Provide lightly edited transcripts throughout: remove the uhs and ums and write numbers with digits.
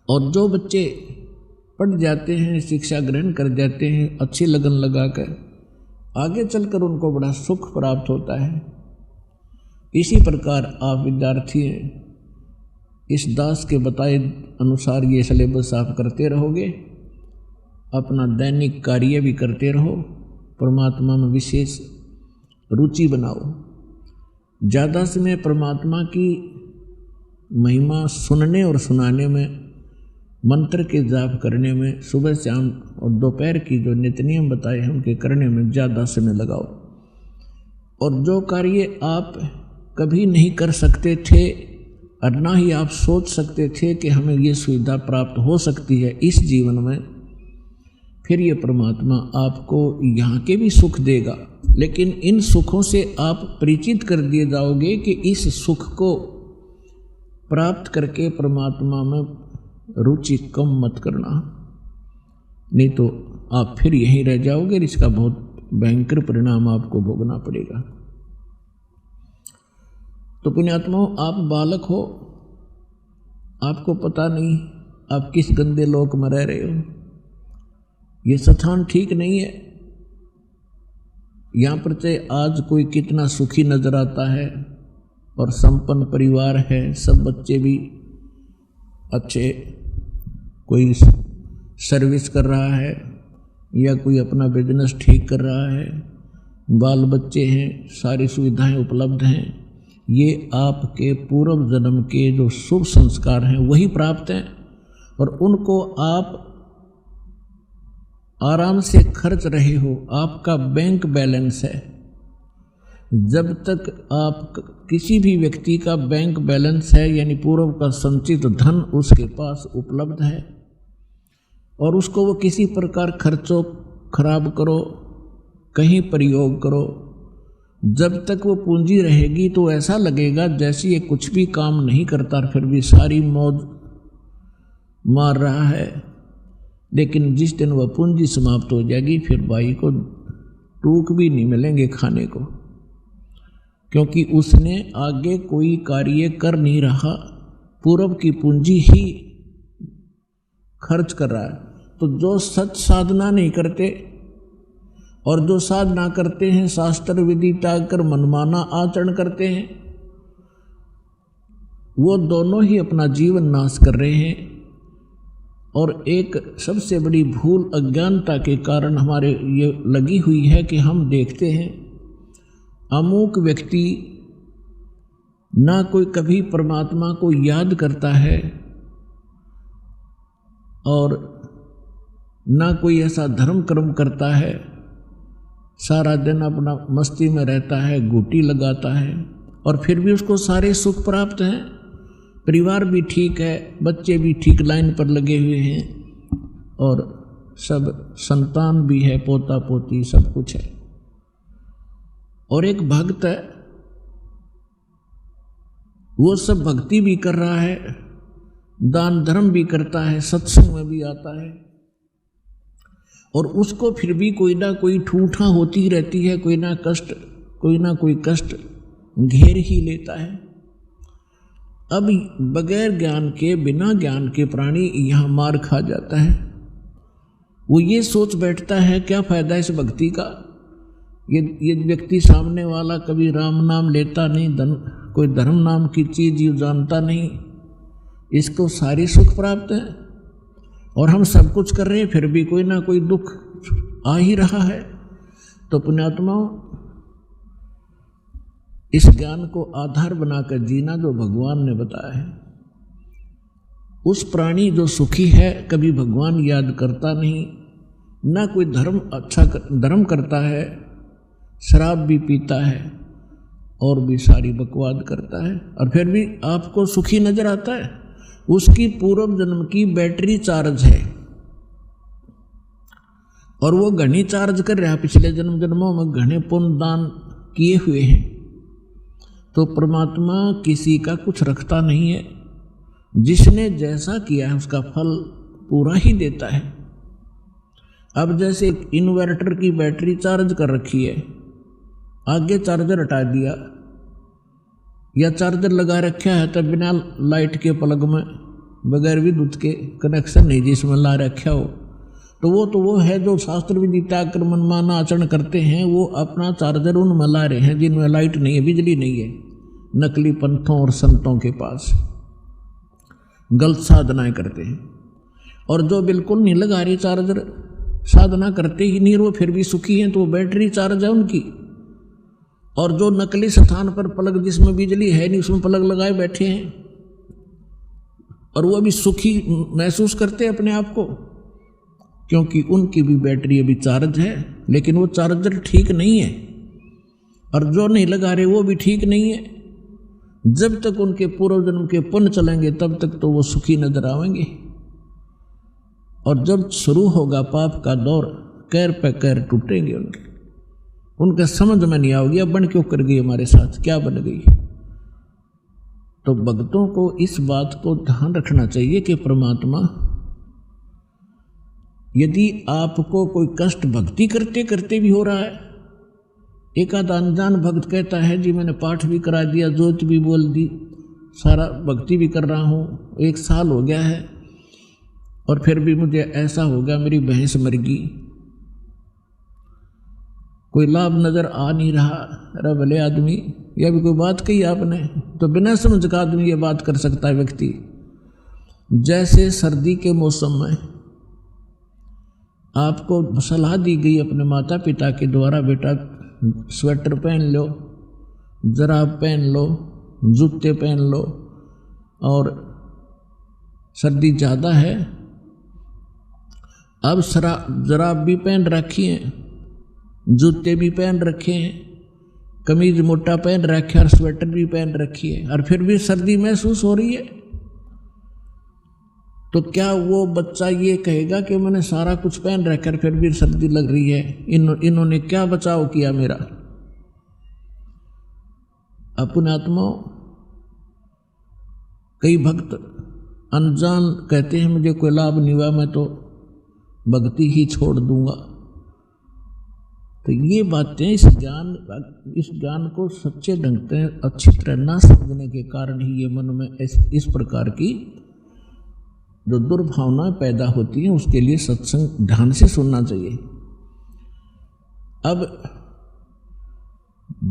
और जो बच्चे पढ़ जाते हैं, शिक्षा ग्रहण कर जाते हैं अच्छी लगन लगाकर, आगे चलकर उनको बड़ा सुख प्राप्त होता है। इसी प्रकार आप विद्यार्थी हैं, इस दास के बताए अनुसार ये सिलेबस आप करते रहोगे, अपना दैनिक कार्य भी करते रहो, परमात्मा में विशेष रुचि बनाओ। ज़्यादा समय परमात्मा की महिमा सुनने और सुनाने में, मंत्र के जाप करने में, सुबह शाम और दोपहर की जो नित्य नियम बताए हैं उनके करने में ज़्यादा समय लगाओ। और जो कार्य आप कभी नहीं कर सकते थे और ना ही आप सोच सकते थे कि हमें ये सुविधा प्राप्त हो सकती है इस जीवन में, फिर ये परमात्मा आपको यहाँ के भी सुख देगा। लेकिन इन सुखों से आप परिचित कर दिए जाओगे कि इस सुख को प्राप्त करके परमात्मा में रुचि कम मत करना, नहीं तो आप फिर यहीं रह जाओगे। इसका बहुत भयंकर परिणाम आपको भोगना पड़ेगा। तो पुण्यात्माओं, आप बालक हो, आपको पता नहीं आप किस गंदे लोक में रह रहे हो। ये स्थान ठीक नहीं है। यहाँ पर चाहे आज कोई कितना सुखी नजर आता है और संपन्न परिवार है, सब बच्चे भी अच्छे, कोई सर्विस कर रहा है या कोई अपना बिजनेस ठीक कर रहा है, बाल बच्चे हैं, सारी सुविधाएं उपलब्ध हैं। ये आपके पूर्व जन्म के जो शुभ संस्कार हैं वही प्राप्त हैं और उनको आप आराम से खर्च रहे हो। आपका बैंक बैलेंस है। जब तक आप किसी भी व्यक्ति का बैंक बैलेंस है, यानी पूर्व का संचित धन उसके पास उपलब्ध है और उसको वो किसी प्रकार खर्चो खराब करो, कहीं प्रयोग करो, जब तक वो पूंजी रहेगी तो ऐसा लगेगा जैसे ये कुछ भी काम नहीं करता, फिर भी सारी मौज मार रहा है। लेकिन जिस दिन वह पूंजी समाप्त हो जाएगी, फिर भाई को टूक भी नहीं मिलेंगे खाने को, क्योंकि उसने आगे कोई कार्य कर नहीं रहा, पूर्व की पूंजी ही खर्च कर रहा है। तो जो सच साधना नहीं करते और जो साधना करते हैं, शास्त्र विधि त्याग कर मनमाना आचरण करते हैं, वो दोनों ही अपना जीवन नाश कर रहे हैं। और एक सबसे बड़ी भूल अज्ञानता के कारण हमारे ये लगी हुई है कि हम देखते हैं अमुक व्यक्ति ना कोई कभी परमात्मा को याद करता है और ना कोई ऐसा धर्म कर्म करता है, सारा दिन अपना मस्ती में रहता है, गुटी लगाता है और फिर भी उसको सारे सुख प्राप्त हैं। परिवार भी ठीक है, बच्चे भी ठीक लाइन पर लगे हुए हैं और सब संतान भी है, पोता पोती सब कुछ है। और एक भक्त है, वो सब भक्ति भी कर रहा है, दान धर्म भी करता है, सत्संग में भी आता है और उसको फिर भी कोई ना कोई ठूठा होती रहती है, कोई ना कोई कष्ट घेर ही लेता है। अब बगैर ज्ञान के, बिना ज्ञान के प्राणी यहाँ मार खा जाता है। वो ये सोच बैठता है क्या फायदा इस भक्ति का, ये व्यक्ति सामने वाला कभी राम नाम लेता नहीं, कोई धर्म नाम की चीज ये जानता नहीं, इसको सारी सुख प्राप्त है और हम सब कुछ कर रहे हैं, फिर भी कोई ना कोई दुख आ ही रहा है। तो पुण्यात्माओं, इस ज्ञान को आधार बनाकर जीना जो भगवान ने बताया है। उस प्राणी जो सुखी है कभी भगवान याद करता नहीं, ना कोई धर्म करता है, शराब भी पीता है और भी सारी बकवाद करता है और फिर भी आपको सुखी नजर आता है। उसकी पूर्व जन्म की बैटरी चार्ज है और वो घनी चार्ज कर रहा है, पिछले जन्मों में घने पुण्य दान किए हुए हैं। तो परमात्मा किसी का कुछ रखता नहीं है, जिसने जैसा किया है उसका फल पूरा ही देता है। अब जैसे इन्वर्टर की बैटरी चार्ज कर रखी है, आगे चार्जर हटा दिया या चार्जर लगा रखा है तब बिना लाइट के प्लग में बगैर विद्युत के कनेक्शन नहीं जिसमें ला रखा हो, तो वो है जो शास्त्र विधि त्याग कर मनमाना आचरण करते हैं, वो अपना चार्जर उनमें ला रहे हैं जिनमें लाइट नहीं है, बिजली नहीं है, नकली पंथों और संतों के पास गलत साधनाएं करते हैं। और जो बिल्कुल नहीं लगा रही चार्जर, साधना करते ही नहीं, वो फिर भी सुखी हैं, तो वो बैटरी चार्ज है उनकी। और जो नकली स्थान पर प्लग जिसमें बिजली है नहीं उसमें प्लग लगाए बैठे हैं और वो अभी सुखी महसूस करते हैं अपने आप को, क्योंकि उनकी भी बैटरी अभी चार्ज है, लेकिन वो चार्जर ठीक नहीं है। और जो नहीं लगा रहे वो भी ठीक नहीं है। जब तक उनके पूर्व जन्म के पुण्य चलेंगे तब तक तो वो सुखी नजर आएंगे, और जब शुरू होगा पाप का दौर, कैर पे कैर टूटेंगे उनके समझ में नहीं आओगी अब बन क्यों कर गई हमारे साथ, क्या बन गई। तो भक्तों को इस बात को ध्यान रखना चाहिए कि परमात्मा, यदि आपको कोई कष्ट भक्ति करते करते भी हो रहा है, एक आध अनजान भक्त कहता है जी मैंने पाठ भी करा दिया, ज्योत भी बोल दी, सारा भक्ति भी कर रहा हूँ, 1 साल हो गया है और फिर भी मुझे ऐसा हो गया, मेरी भैंस मर गई, कोई लाभ नजर आ नहीं रहा। अरे भले आदमी, यह भी कोई बात कही आपने, तो बिना समझ का आदमी ये बात कर सकता है व्यक्ति। जैसे सर्दी के मौसम में आपको सलाह दी गई अपने माता पिता के द्वारा, बेटा स्वेटर पहन लो, जराब पहन लो, जूते पहन लो, और सर्दी ज़्यादा है, अब जराब भी पहन रखी है, जूते भी पहन रखे हैं, कमीज मोटा पहन रखे और स्वेटर भी पहन रखी है, और फिर भी सर्दी महसूस हो रही है। तो क्या वो बच्चा ये कहेगा कि मैंने सारा कुछ पहन रखा फिर भी सर्दी लग रही है, इन्होंने क्या बचाव किया मेरा। अपने आत्माओं, कई भक्त अनजान कहते हैं मुझे कोई लाभ नहीं हुआ, मैं तो भक्ति ही छोड़ दूंगा। तो ये बातें इस ज्ञान को सच्चे ढंग से अच्छी तरह ना समझने के कारण ही ये मन में इस प्रकार की जो दुर्भावनाएं पैदा होती हैं। उसके लिए सत्संग ध्यान से सुनना चाहिए। अब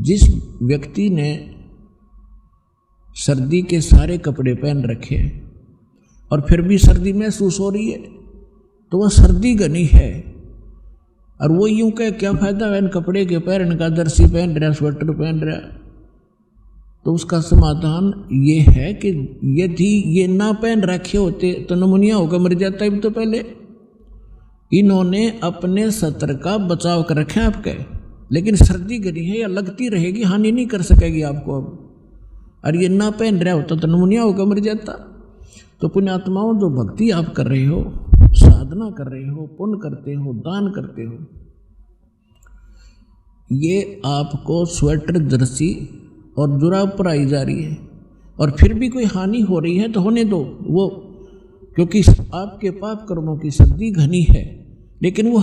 जिस व्यक्ति ने सर्दी के सारे कपड़े पहन रखे और फिर भी सर्दी महसूस हो रही है, तो वह सर्दी घनी है। और वो यूं कहे क्या फायदा है इन कपड़े के पहनने का, जर्सी पहन रहा, स्वेटर पहन रहा। तो उसका समाधान ये है कि यदि ये ना पहन रखे होते तो नमूनिया होकर मर जाता है। तो पहले इन्होंने अपने सत्र का बचाव कर रखे आपके, लेकिन सर्दी घनी है या लगती रहेगी, हानि नहीं कर सकेगी आपको अब। और ये ना पहन रहा होता तो नमूनिया होकर मर जाता। तो पुण्यात्माओं, जो भक्ति आप कर रहे हो, साधना कर रहे हो, पुण्य करते हो, दान करते हो, ये आपको स्वेटर, जर्सी और जुराब पर आई जा रही है, और फिर भी कोई हानि हो रही है तो होने दो वो, क्योंकि आपके पाप कर्मों की सर्दी घनी है, लेकिन वो